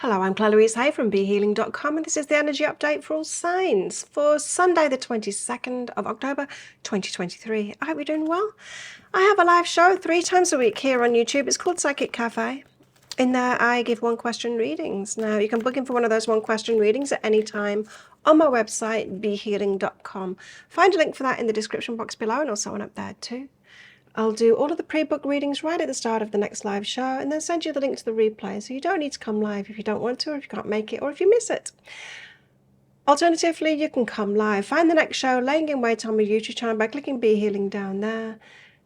Hello, I'm Claire Louise Hay from BeHealing.com, and this is the energy update for all signs for Sunday, the 22nd of October, 2023. I hope you're doing well. I have a live show 3 times a week here on YouTube. It's called Psychic Cafe. In there, I give one-question readings. Now, you can book in for one of those one-question readings at any time on my website, BeHealing.com. Find a link for that in the description box below, and also one up there too. I'll do all of the pre-book readings right at the start of the next live show and then send you the link to the replay, so you don't need to come live if you don't want to, or if you can't make it, or if you miss it. Alternatively, you can come live. Find the next show laying in wait on my YouTube channel by clicking Be Healing down there.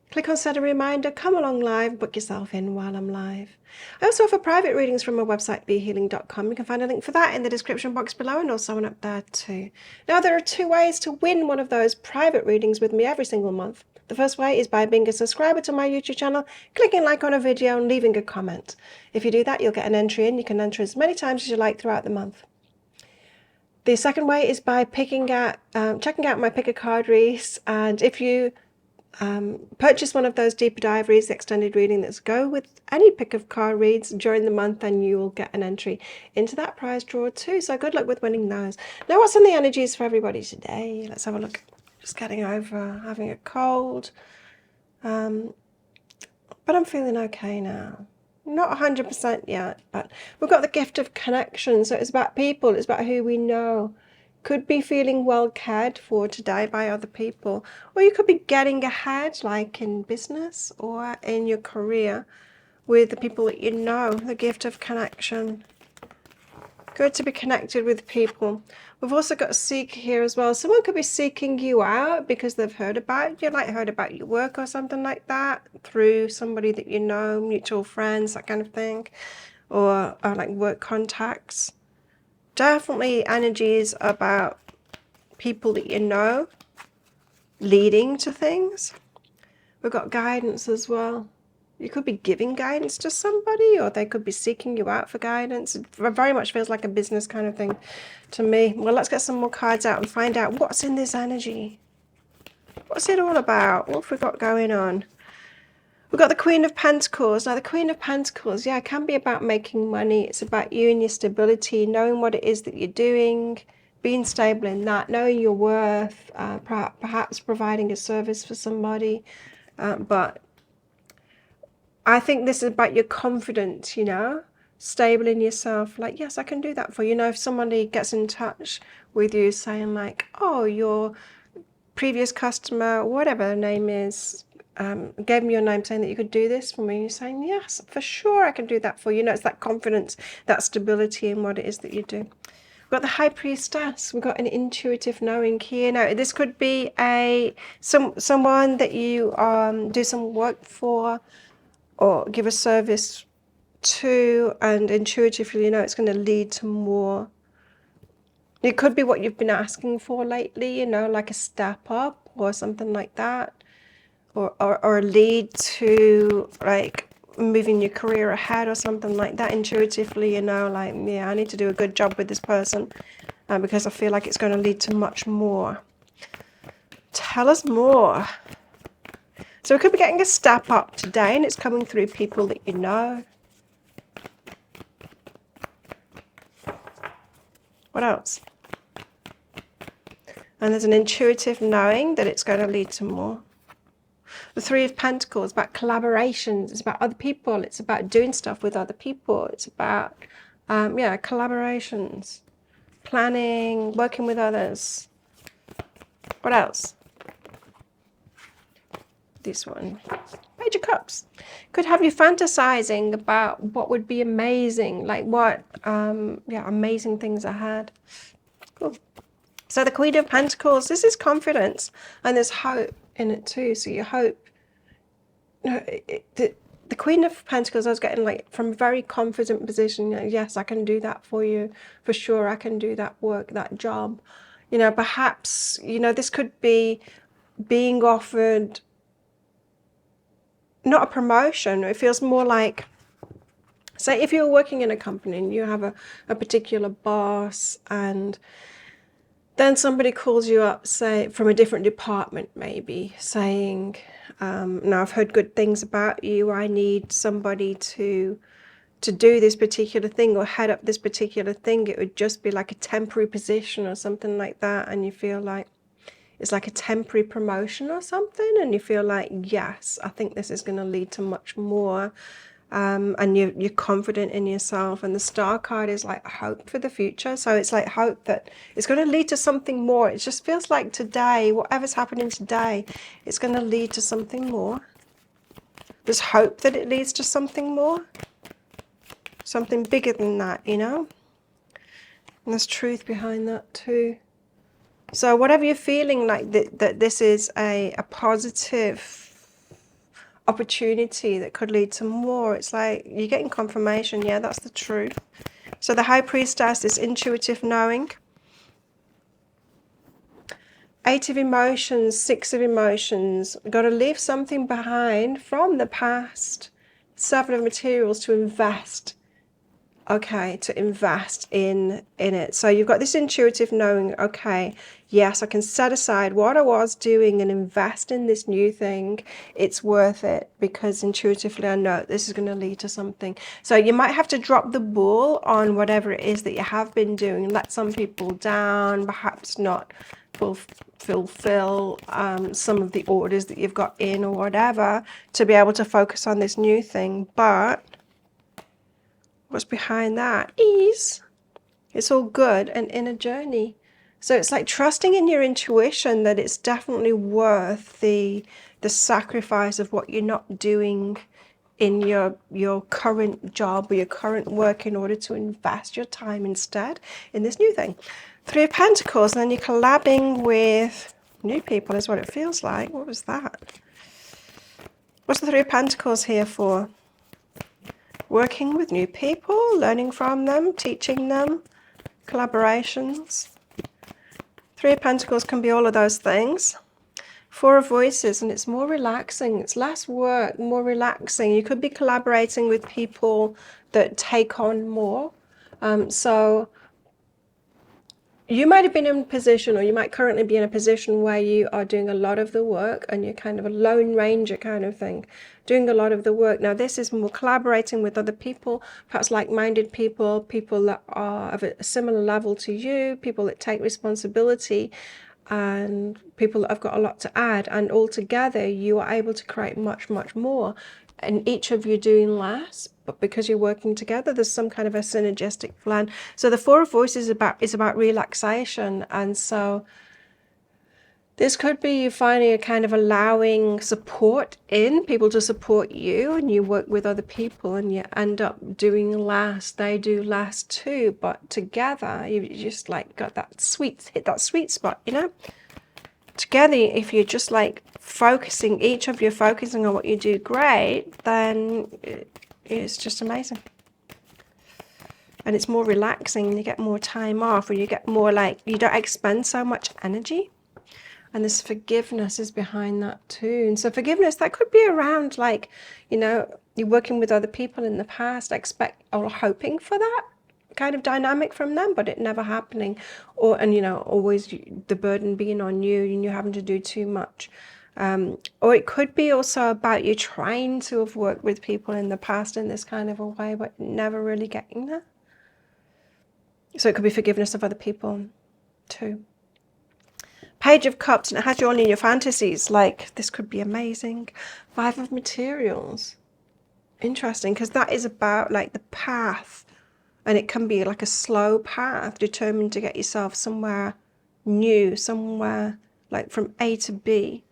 Click on set a reminder, come along live, book yourself in while I'm live. I also offer private readings from my website, BeHealing.com. You can find a link for that in the description box below, and also one up there too. Now, there are 2 ways to win one of those private readings with me every single month. The first way is by being a subscriber to my YouTube channel, clicking like on a video and leaving a comment. If you do that, you'll get an entry in. You can enter as many times as you like throughout the month. The second way is by checking out my pick a card reads, and if you purchase one of those deeper dive reads, the extended reading that's go with any pick of card reads during the month, then you will get an entry into that prize draw too. So good luck with winning those. Now, what's in the energies for everybody today? Let's have a look. Just getting over having a cold, but I'm feeling okay now. Not 100% yet, but we've got the gift of connection. So it's about people, it's about who we know. Could be feeling well cared for today by other people, or you could be getting ahead, like in business or in your career, with the people that you know. The gift of connection. Good to be connected with people. We've also got a seeker here as well. Someone could be seeking you out because they've heard about you, like heard about your work or something like that, through somebody that you know, mutual friends, that kind of thing, or like work contacts. Definitely energies about people that you know leading to things. We've got guidance as well. You could be giving guidance to somebody, or they could be seeking you out for guidance. It very much feels like a business kind of thing to me. Well, let's get some more cards out and find out what's in this energy. What's it all about? What have we got going on? We've got the Queen of Pentacles. Now, the Queen of Pentacles, yeah, it can be about making money. It's about you and your stability, knowing what it is that you're doing, being stable in that, knowing your worth, perhaps providing a service for somebody. But I think this is about your confidence, you know, stable in yourself. Like, yes, I can do that for you. You know, if somebody gets in touch with you saying like, oh, your previous customer, whatever their name is, gave me your name saying that you could do this for me. You're saying, yes, for sure, I can do that for you. You know, it's that confidence, that stability in what it is that you do. We've got the High Priestess. We've got an intuitive knowing here. Now, this could be someone that you do some work for, or give a service to, and intuitively you know it's going to lead to more. It could be what you've been asking for lately, you know, like a step up or something like that, or a lead to like moving your career ahead or something like that. Intuitively, you know, like, yeah, I need to do a good job with this person because I feel like it's going to lead to much more. Tell us more. So we could be getting a step up today, and it's coming through people that you know. What else? And there's an intuitive knowing that it's going to lead to more. The Three of Pentacles, about collaborations. It's about other people. It's about doing stuff with other people. It's about, yeah, collaborations, planning, working with others. What else? This one, Page of Cups, could have you fantasizing about what would be amazing, like what yeah, amazing things ahead. Cool. So the Queen of Pentacles, this is confidence, and there's hope in it too. So you hope, you know, the Queen of Pentacles, I was getting like from a very confident position, you know, yes, I can do that for you, for sure, I can do that work, that job. You know, perhaps, you know, this could be being offered not a promotion. It feels more like, say if you're working in a company and you have a particular boss, and then somebody calls you up, say from a different department maybe, saying, now I've heard good things about you, I need somebody to to do this particular thing or head up this particular thing. It would just be like a temporary position or something like that, and you feel like it's like a temporary promotion or something, and you feel like, yes, I think this is going to lead to much more. And you're confident in yourself, and the star card is like hope for the future. So it's like hope that it's going to lead to something more. It just feels like today, whatever's happening today, it's going to lead to something more. There's hope that it leads to something more, something bigger than that, you know. And there's truth behind that too. So whatever you're feeling like that this is a positive opportunity that could lead to more, it's like you're getting confirmation. Yeah, that's the truth. So the High Priestess, this intuitive knowing. 8 of emotions, 6 of emotions. We've got to leave something behind from the past. 7 of materials to invest. Okay, to invest in it. So you've got this intuitive knowing, okay, yes, I can set aside what I was doing and invest in this new thing. It's worth it because intuitively I know this is going to lead to something. So you might have to drop the ball on whatever it is that you have been doing. Let some people down, perhaps not fulfill some of the orders that you've got in or whatever, to be able to focus on this new thing. But what's behind that is it's all good and in a journey. So it's like trusting in your intuition that it's definitely worth the sacrifice of what you're not doing in your current job or your current work in order to invest your time instead in this new thing. 3 of Pentacles, and then you're collabing with new people is what it feels like. What was that? What's the 3 of Pentacles here for? Working with new people, learning from them, teaching them, collaborations. 3 of Pentacles can be all of those things. 4 of Voices, and it's more relaxing. It's less work, more relaxing. You could be collaborating with people that take on more. So you might have been in a position, or you might currently be in a position where you are doing a lot of the work and you're kind of a lone ranger kind of thing, doing a lot of the work. Now this is more collaborating with other people, perhaps like-minded people, people that are of a similar level to you, people that take responsibility, and people that have got a lot to add, and all together you are able to create much, much more. And each of you doing less, but because you're working together, there's some kind of a synergistic plan. So the 4 of Voices is about relaxation, and so this could be you finding a kind of allowing support in people to support you, and you work with other people and you end up doing less, they do less too, but together you just like got that hit that sweet spot, you know. Together, if you're just like focusing, each of you focusing on what you do great, then it's just amazing. And it's more relaxing, you get more time off, or you get more like, you don't expend so much energy. And this forgiveness is behind that too. And so forgiveness, that could be around like, you know, you're working with other people in the past, expect or hoping for that kind of dynamic from them, but it never happening, and you know, always the burden being on you and you having to do too much. Or it could be also about you trying to have worked with people in the past in this kind of a way, but never really getting there. So it could be forgiveness of other people too. Page of Cups, and it has you all in your fantasies. Like, this could be amazing. 5 of Materials. Interesting, because that is about like the path. And it can be like a slow path, determined to get yourself somewhere new, somewhere like from A to B.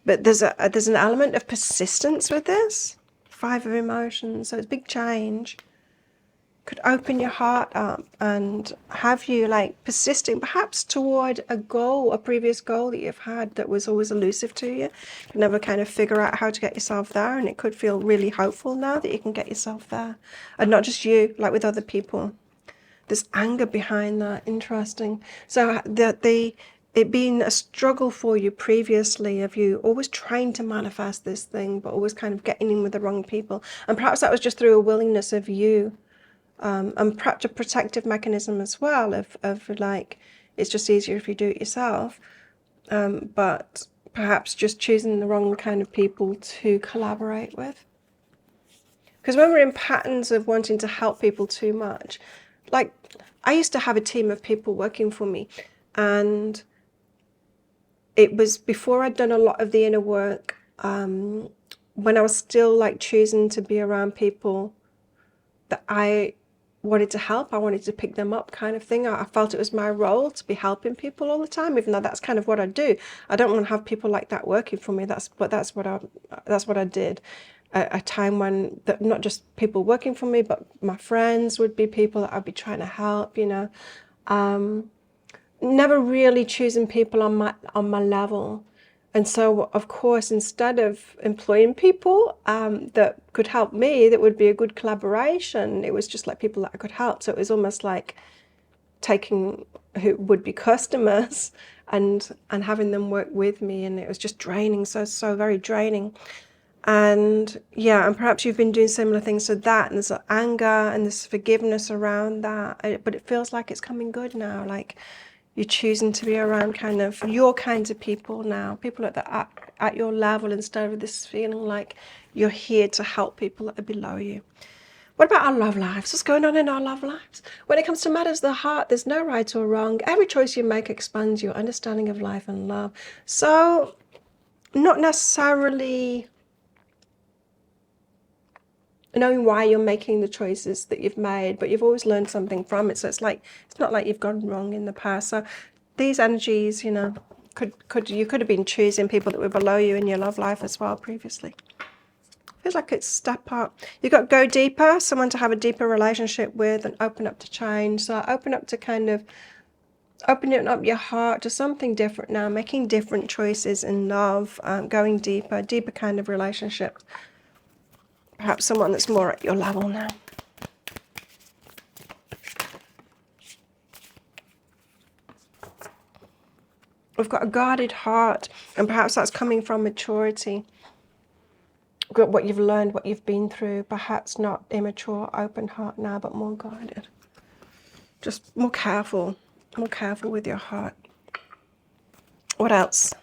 But there's an element of persistence with this. 5 of Emotions, so it's big change. Could open your heart up and have you like persisting perhaps toward a goal, a previous goal that you've had that was always elusive to you. You can never kind of figure out how to get yourself there, and it could feel really hopeful now that you can get yourself there. And not just you, like with other people. There's anger behind that. Interesting. So it being a struggle for you previously, of you always trying to manifest this thing, but always kind of getting in with the wrong people. And perhaps that was just through a willingness of you. And perhaps a protective mechanism as well of like, it's just easier if you do it yourself, but perhaps just choosing the wrong kind of people to collaborate with. Because when we're in patterns of wanting to help people too much, like I used to have a team of people working for me, and it was before I'd done a lot of the inner work, when I was still like choosing to be around people that I wanted to help, I wanted to pick them up kind of thing. I felt it was my role to be helping people all the time, even though that's kind of what I do. I don't want to have people like that working for me. That's what I did. A time when not just people working for me, but my friends would be people that I'd be trying to help, you know. Never really choosing people on my level. And so, of course, instead of employing people that could help me, that would be a good collaboration, it was just like people that I could help. So it was almost like taking who would be customers and having them work with me, and it was just draining, so very draining. And yeah, and perhaps you've been doing similar things to that, and there's anger and there's forgiveness around that, but it feels like it's coming good now, like you're choosing to be around kind of your kinds of people now, people at your level, instead of this feeling like you're here to help people that are below you. What about our love lives? What's going on in our love lives? When it comes to matters of the heart, there's no right or wrong. Every choice you make expands your understanding of life and love. So not necessarily knowing why you're making the choices that you've made, but you've always learned something from it. So it's not like you've gone wrong in the past. So these energies, you know, you could have been choosing people that were below you in your love life as well previously. Feels like it's step up. You've got go deeper, someone to have a deeper relationship with, and open up to change. So open up to kind of opening up your heart to something different now, making different choices in love, going deeper kind of relationship. Perhaps someone that's more at your level now. We've got a guarded heart, and perhaps that's coming from maturity. Got what you've learned, what you've been through, perhaps not immature, open heart now, but more guarded. Just more careful with your heart. What else?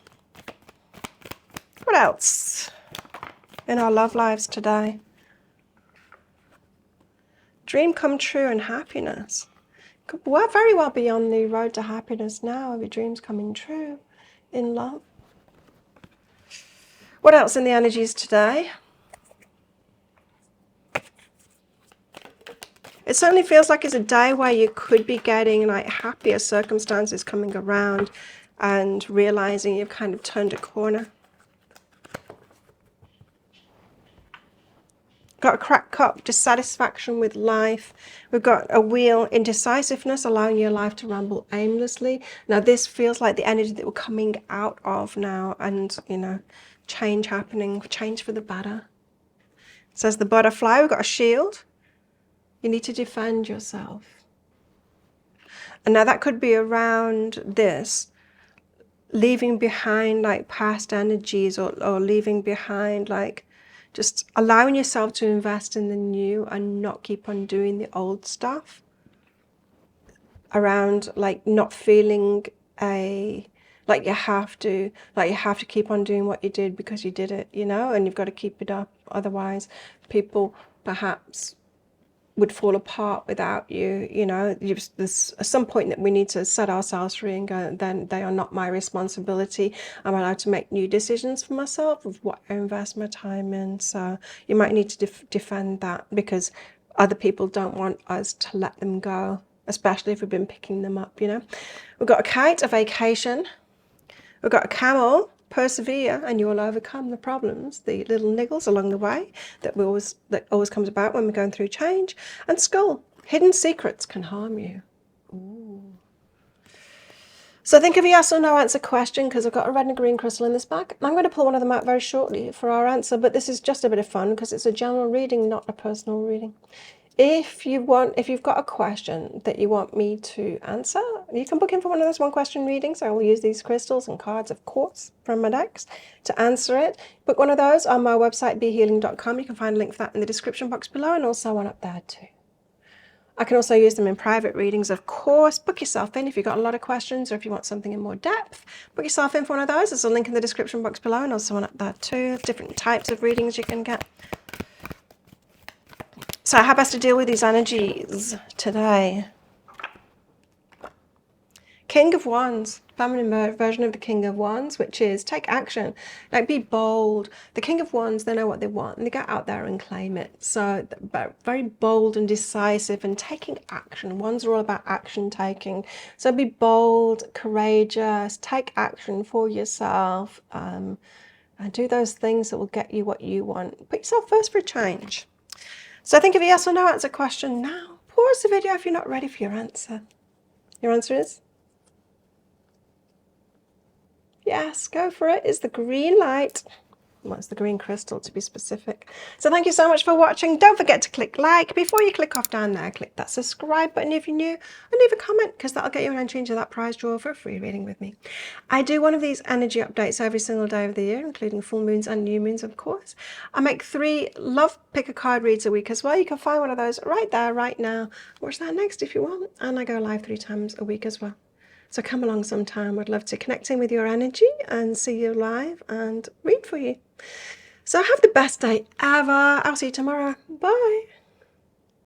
What else in our love lives today? Dream come true and happiness. We're very well beyond the road to happiness now, of your dreams coming true in love. What else in the energies today? It certainly feels like it's a day where you could be getting like happier circumstances coming around and realizing you've kind of turned a corner. Got a cracked cup, dissatisfaction with life. We've got a wheel, indecisiveness, allowing your life to ramble aimlessly. Now this feels like the energy that we're coming out of now, and you know, change happening, change for the better. It says the butterfly, we've got a shield. You need to defend yourself. And now that could be around this, leaving behind like past energies, or leaving behind like just allowing yourself to invest in the new and not keep on doing the old stuff. Around like not feeling like you have to keep on doing what you did because you did it, you know, and you've got to keep it up. Otherwise, people perhaps would fall apart without you, you know. There's some point that we need to set ourselves free and go, then they are not my responsibility. I'm allowed to make new decisions for myself of what I invest my time in. So you might need to defend that, because other people don't want us to let them go, especially if we've been picking them up, you know. We've got a kite, a vacation. We've got a camel, persevere, and you will overcome the problems, the little niggles along the way that always comes about when we're going through change. And skull, hidden secrets can harm you. Ooh. So think of a yes or no answer question, because I've got a red and a green crystal in this bag. I'm going to pull one of them out very shortly for our answer, but this is just a bit of fun because it's a general reading, not a personal reading. If you've got a question that you want me to answer, you can book in for one of those one question readings. I will use these crystals and cards, of course, from my decks to answer it. Book one of those on my website, behealing.com. You can find a link for that in the description box below, and also one up there too. I can also use them in private readings, of course. Book yourself in if you've got a lot of questions, or if you want something in more depth. Book yourself in for one of those. There's a link in the description box below, and also one up there too. Different types of readings you can get. So how best to deal with these energies today? King of Wands, feminine version of the King of Wands, which is take action, like be bold. The King of Wands, they know what they want and they get out there and claim it. So very bold and decisive and taking action. Wands are all about action taking. So be bold, courageous, take action for yourself, and do those things that will get you what you want. Put yourself first for a change. So think of a yes or no answer question now. Pause the video if you're not ready for your answer. Your answer is? Yes, go for it. It's the green light. Well, it's the green crystal to be specific. So thank you so much for watching. Don't forget to click like. Before you click off down there, click that subscribe button if you're new and leave a comment because that'll get you an entry into that prize draw for a free reading with me. I do one of these energy updates every single day of the year, including full moons and new moons, of course. I make 3 love pick a card reads a week as well. You can find one of those right there, right now. Watch that next if you want. And I go live 3 times a week as well. So come along sometime. I'd love to connect in with your energy and see you live and read for you. So have the best day ever. I'll see you tomorrow. Bye.